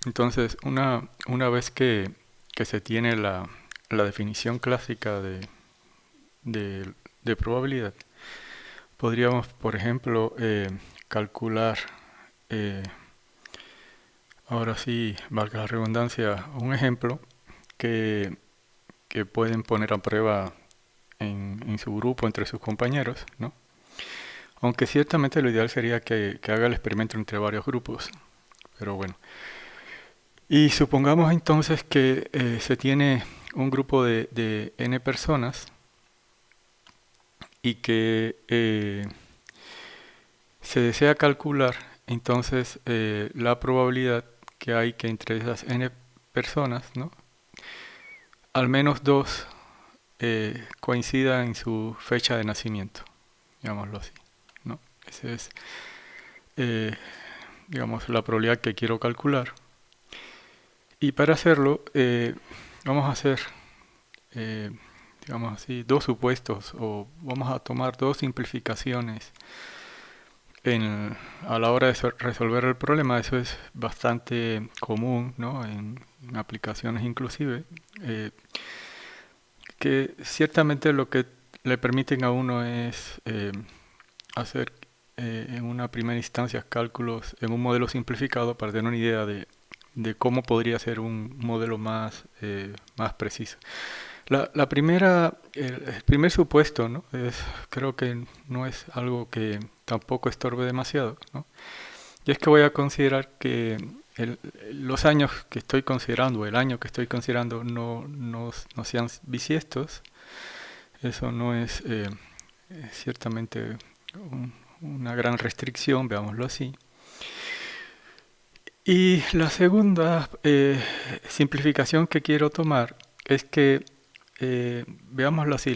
Entonces, una vez que se tiene la definición clásica de, de probabilidad, podríamos, por ejemplo, calcular, eh, ahora sí, valga la redundancia, un ejemplo que, que pueden poner a prueba en su grupo, entre sus compañeros, ¿no? Aunque ciertamente lo ideal sería que haga el experimento entre varios grupos, pero bueno. Y supongamos entonces que se tiene un grupo de n personas y que se desea calcular entonces la probabilidad que hay que entre esas n personas, ¿no? Al menos dos coincidan en su fecha de nacimiento, digámoslo así, ¿no? Esa es, eh, digamos, la probabilidad que quiero calcular. Y para hacerlo, vamos a hacer, eh, digamos así, dos supuestos o vamos a tomar dos simplificaciones a la hora de resolver el problema. Eso es bastante común, ¿no? En aplicaciones inclusive, eh, que ciertamente lo que le permiten a uno es hacer en una primera instancia cálculos en un modelo simplificado para tener una idea de cómo podría ser un modelo más preciso. La primera, el primer supuesto, ¿no? Creo que no es algo que tampoco estorbe demasiado, ¿no? Y es que voy a considerar que el- los años que estoy considerando, el año que estoy considerando, no sean bisiestos. Eso no es ciertamente una gran restricción, veámoslo así. Y la segunda simplificación que quiero tomar es que, veámoslo así,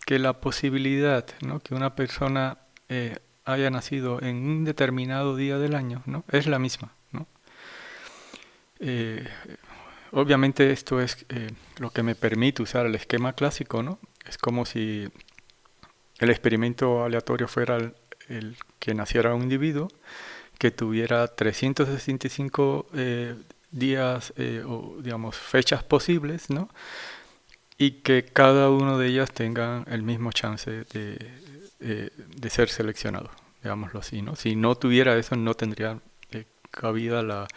que la posibilidad, ¿no? Que una persona haya nacido en un determinado día del año, ¿no? Es la misma, ¿no? Eh, obviamente esto es lo que me permite usar el esquema clásico, ¿no? Es como si el experimento aleatorio fuera el que naciera un individuo que tuviera 365 días o digamos fechas posibles, ¿no? Y que cada uno de ellas tenga el mismo chance de ser seleccionado, digámoslo así, ¿no? Si no tuviera eso, no tendría cabida la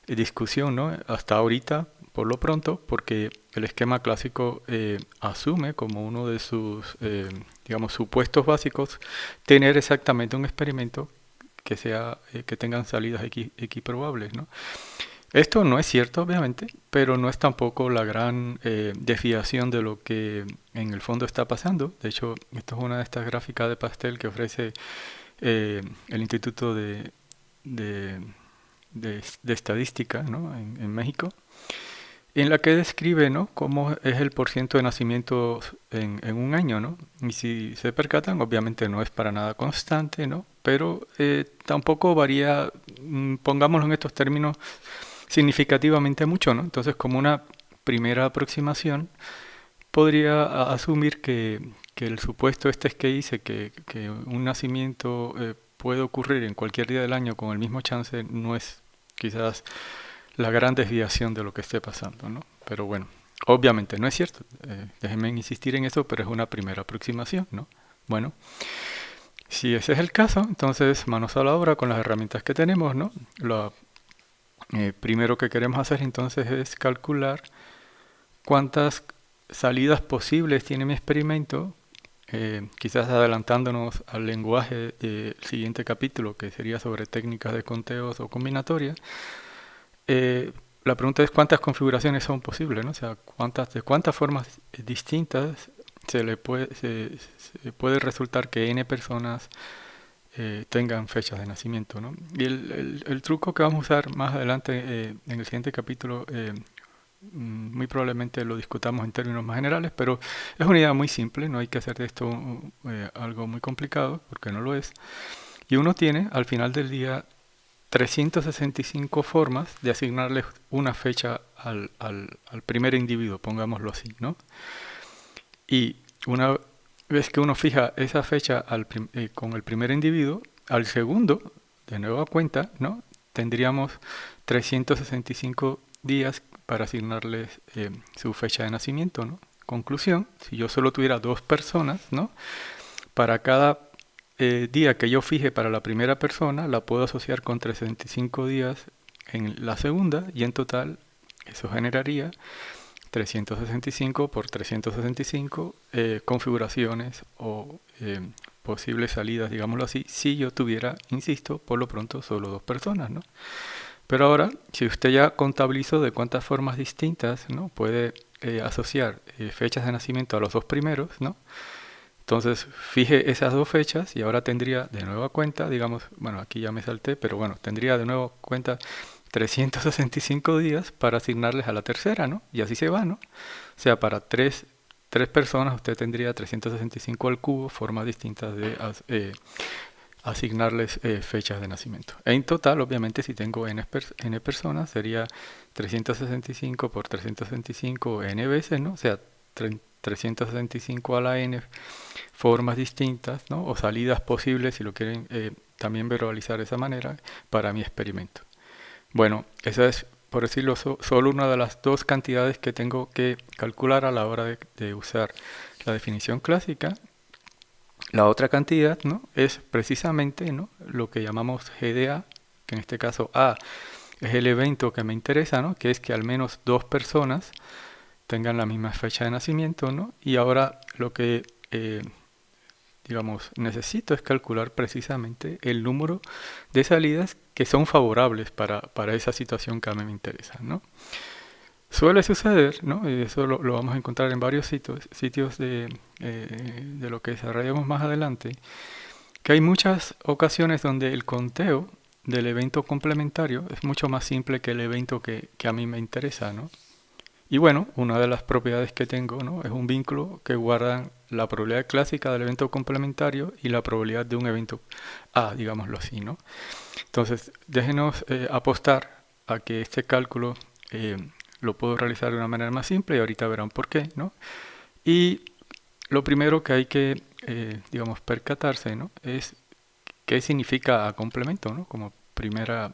discusión, ¿no? Hasta ahorita, por lo pronto, porque el esquema clásico asume como uno de sus, digamos, supuestos básicos tener exactamente un experimento que tengan salidas equiprobables, ¿no? Esto no es cierto, obviamente, pero no es tampoco la gran desviación de lo que en el fondo está pasando. De hecho, esto es una de estas gráficas de pastel que ofrece el Instituto de, de Estadística, ¿no? En México, en la que describe, ¿no? Cómo es el porciento de nacimientos en un año, ¿no? Y si se percatan, obviamente no es para nada constante, ¿no? Pero tampoco varía, pongámoslo en estos términos, significativamente mucho, ¿no? Entonces, como una primera aproximación, podría asumir que el supuesto este es que dice que un nacimiento puede ocurrir en cualquier día del año con el mismo chance, no es quizás la gran desviación de lo que esté pasando, ¿no? Pero bueno, obviamente no es cierto. Déjenme insistir en eso, pero es una primera aproximación, ¿no? Bueno, si ese es el caso, entonces manos a la obra con las herramientas que tenemos, ¿no? Lo primero que queremos hacer entonces es calcular cuántas salidas posibles tiene mi experimento, quizás adelantándonos al lenguaje del siguiente capítulo, que sería sobre técnicas de conteos o combinatorias. La pregunta es cuántas configuraciones son posibles, ¿no? O sea, de cuántas formas distintas se puede resultar que n personas tengan fechas de nacimiento, ¿no? Y el truco que vamos a usar más adelante en el siguiente capítulo, muy probablemente lo discutamos en términos más generales, pero es una idea muy simple, no hay que hacer de esto algo muy complicado, porque no lo es. Y uno tiene al final del día 365 formas de asignarle una fecha al primer individuo, pongámoslo así, ¿no? Y una vez que uno fija esa fecha con el primer individuo, al segundo, de nueva cuenta, ¿no? tendríamos 365 días para asignarles su fecha de nacimiento, ¿no? Conclusión, si yo solo tuviera 2 personas, ¿no? Para cada día que yo fije para la primera persona, la puedo asociar con 365 días en la segunda y en total eso generaría 365 por 365 configuraciones o posibles salidas, digámoslo así, si yo tuviera, insisto, por lo pronto solo 2 personas, ¿no? Pero ahora, si usted ya contabilizó de cuántas formas distintas, ¿no? Puede asociar fechas de nacimiento a los 2 primeros, ¿no? Entonces, fije esas 2 fechas y ahora tendría de nuevo cuenta, digamos, bueno, aquí ya me salté, pero bueno, tendría de nuevo cuenta 365 días para asignarles a la tercera, ¿no? Y así se va, ¿no? O sea, para tres personas usted tendría 365 al cubo, formas distintas de asignarles fechas de nacimiento. En total, obviamente, si tengo n personas, sería 365 por 365 n veces, ¿no? O sea, 365 a la n formas distintas, ¿no? O salidas posibles, si lo quieren también verbalizar de esa manera, para mi experimento. Bueno, esa es, por decirlo, solo una de las 2 cantidades que tengo que calcular a la hora de usar la definición clásica. La otra cantidad, ¿no? Es precisamente, ¿no? Lo que llamamos GDA, que en este caso A es el evento que me interesa, ¿no? Que es que al menos 2 personas tengan la misma fecha de nacimiento, ¿no? Y ahora lo que, digamos, necesito es calcular precisamente el número de salidas que son favorables para esa situación que a mí me interesa, ¿no? Suele suceder, ¿no? Y eso lo vamos a encontrar en varios sitios de lo que desarrollamos más adelante, que hay muchas ocasiones donde el conteo del evento complementario es mucho más simple que el evento que a mí me interesa, ¿no? Y bueno, una de las propiedades que tengo, ¿no? Es un vínculo que guarda la probabilidad clásica del evento complementario y la probabilidad de un evento A, digámoslo así, ¿no? Entonces, déjenos apostar a que este cálculo lo puedo realizar de una manera más simple y ahorita verán por qué, ¿no? Y lo primero que hay que, digamos, percatarse, ¿no? Es qué significa A complemento, ¿no? Como primera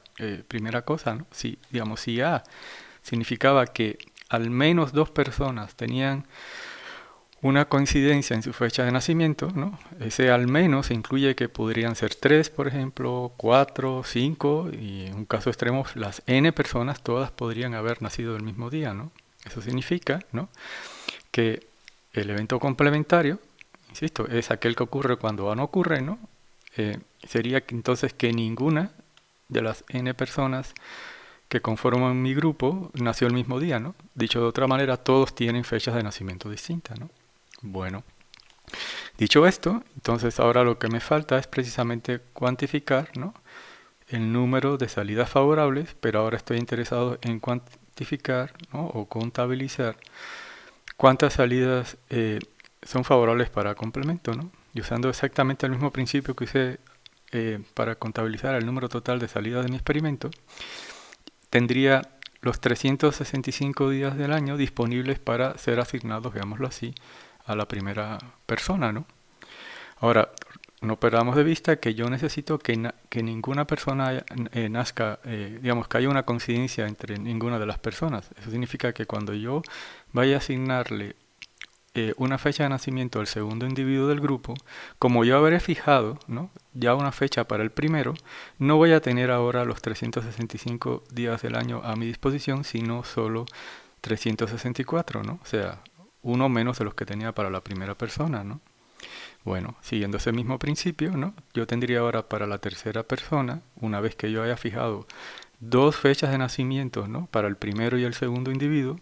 cosa, ¿no? Si, digamos, si A significaba que al menos 2 personas tenían una coincidencia en su fecha de nacimiento, ¿no? Ese al menos incluye que podrían ser 3, por ejemplo, 4, 5, y en un caso extremo las n personas todas podrían haber nacido el mismo día, ¿no? Eso significa, ¿no? Que el evento complementario, insisto, es aquel que ocurre cuando A no ocurre, ¿no? Sería que entonces que ninguna de las n personas que conforman mi grupo nació el mismo día, ¿no? Dicho de otra manera, todos tienen fechas de nacimiento distintas, ¿no? Bueno, dicho esto, entonces ahora lo que me falta es precisamente cuantificar, ¿no? El número de salidas favorables, pero ahora estoy interesado en cuantificar, ¿no? O contabilizar cuántas salidas son favorables para complemento, ¿no? Y usando exactamente el mismo principio que usé para contabilizar el número total de salidas de mi experimento, tendría los 365 días del año disponibles para ser asignados, veámoslo así, a la primera persona, ¿no? Ahora, no perdamos de vista que yo necesito que ninguna persona nazca, digamos, que haya una coincidencia entre ninguna de las personas. Eso significa que cuando yo vaya a asignarle una fecha de nacimiento al segundo individuo del grupo, como yo habré fijado, ¿no? Ya una fecha para el primero, no voy a tener ahora los 365 días del año a mi disposición, sino solo 364, ¿no? O sea, uno menos de los que tenía para la primera persona, ¿no? Bueno, siguiendo ese mismo principio, ¿no? Yo tendría ahora para la tercera persona, una vez que yo haya fijado 2 fechas de nacimiento, ¿no? Para el primero y el segundo individuo,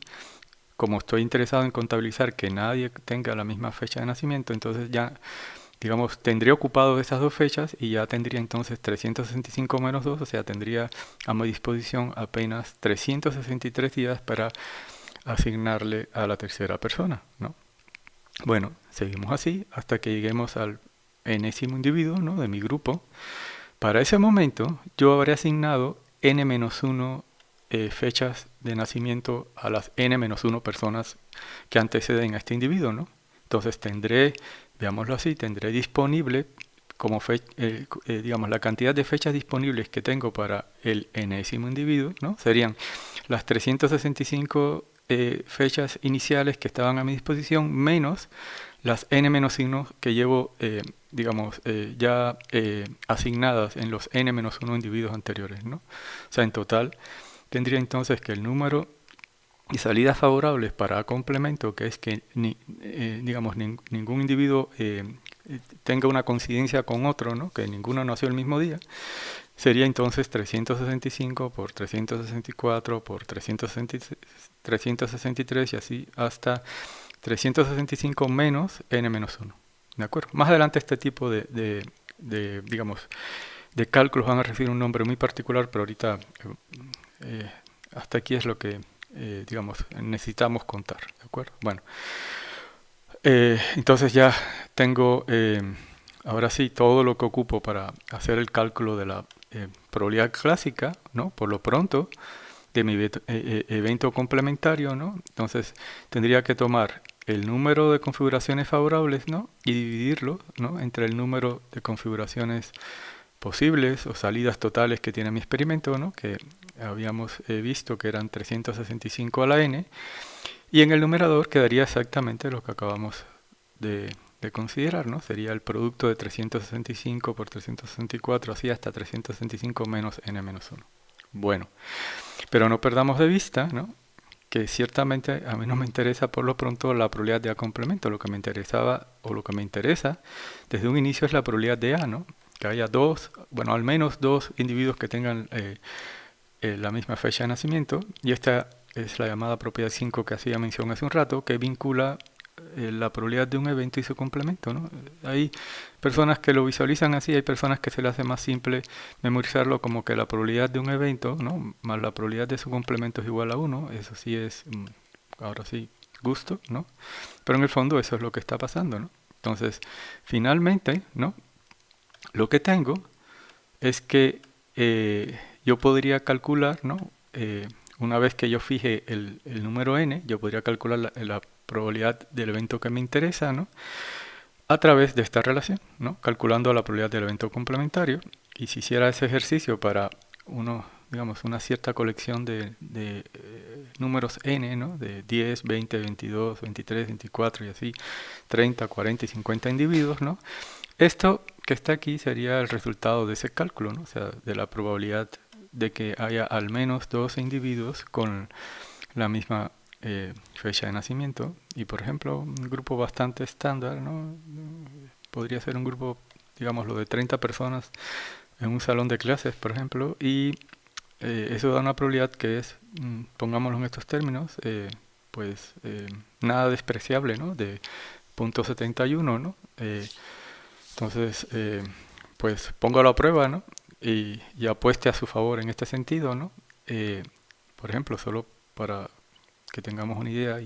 como estoy interesado en contabilizar que nadie tenga la misma fecha de nacimiento, entonces ya, digamos, tendría ocupado esas 2 fechas y ya tendría entonces 365 menos 2, o sea, tendría a mi disposición apenas 363 días para asignarle a la tercera persona, ¿no? Bueno, seguimos así hasta que lleguemos al enésimo individuo, ¿no? De mi grupo. Para ese momento yo habré asignado n-1 fechas de nacimiento a las n-1 personas que anteceden a este individuo, ¿no? Entonces tendré, veámoslo así, tendré disponible como digamos, la cantidad de fechas disponibles que tengo para el enésimo individuo, ¿no? Serían las 365 fechas iniciales que estaban a mi disposición menos las n-1 que llevo, digamos, ya asignadas en los n-1 individuos anteriores, ¿no? O sea, en total tendría entonces que el número de salidas favorables para complemento, que es que digamos, ningún individuo tenga una coincidencia con otro, ¿no? Que ninguno nació el mismo día, sería entonces 365 por 364 por 363 y así hasta 365 menos n-1. ¿De acuerdo? Más adelante este tipo digamos, de cálculos van a recibir un nombre muy particular, pero ahorita hasta aquí es lo que, digamos, necesitamos contar. ¿De acuerdo? Bueno, entonces ya tengo, ahora sí, todo lo que ocupo para hacer el cálculo de la probabilidad clásica, ¿no? Por lo pronto, de mi evento complementario, ¿no? Entonces tendría que tomar el número de configuraciones favorables, ¿no? Y dividirlo, ¿no? Entre el número de configuraciones posibles o salidas totales que tiene mi experimento, ¿no? Que habíamos visto que eran 365 a la n, y en el numerador quedaría exactamente lo que acabamos de considerar, ¿no? Sería el producto de 365 por 364, así hasta 365 menos n-1. Bueno, pero no perdamos de vista, ¿no? Que ciertamente a mí no me interesa por lo pronto la probabilidad de A complemento. Lo que me interesaba o lo que me interesa desde un inicio es la probabilidad de A, ¿no? Que haya dos, bueno, al menos dos individuos que tengan la misma fecha de nacimiento. Y esta es la llamada propiedad 5 que hacía mención hace un rato, que vincula la probabilidad de un evento y su complemento, ¿no? Hay personas que lo visualizan así, hay personas que se les hace más simple memorizarlo como que la probabilidad de un evento, ¿no? Más la probabilidad de su complemento es igual a 1. Eso sí es, ahora sí, gusto, ¿no? Pero en el fondo eso es lo que está pasando, ¿no? Entonces, finalmente, ¿no? Lo que tengo es que yo podría calcular, ¿no? Una vez que yo fije el número n, yo podría calcular la probabilidad del evento que me interesa, ¿no? A través de esta relación, ¿no? Calculando la probabilidad del evento complementario. Y si hiciera ese ejercicio para digamos, una cierta colección de números n, ¿no? De 10, 20, 22, 23, 24 y así, 30, 40 y 50 individuos, ¿no? Esto que está aquí sería el resultado de ese cálculo, ¿no? O sea, de la probabilidad de que haya al menos dos individuos con la misma fecha de nacimiento. Y por ejemplo, un grupo bastante estándar, ¿no? Podría ser un grupo, digámoslo, de 30 personas en un salón de clases, por ejemplo, y eso da una probabilidad que es, pongámoslo en estos términos, pues nada despreciable, ¿no? De 0.71, ¿no? Entonces, pues póngalo a prueba, ¿no? Y apueste a su favor en este sentido, ¿no? Por ejemplo, solo para que tengamos una idea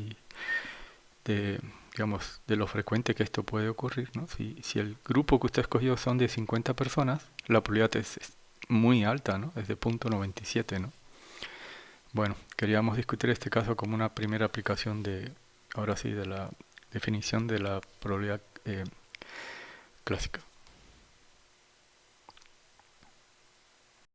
digamos, de lo frecuente que esto puede ocurrir, ¿no? Si el grupo que usted escogió son de 50 personas, la probabilidad es muy alta, ¿no? Es de 0.97, ¿no? Bueno, queríamos discutir este caso como una primera aplicación ahora sí, de la definición de la probabilidad clásica.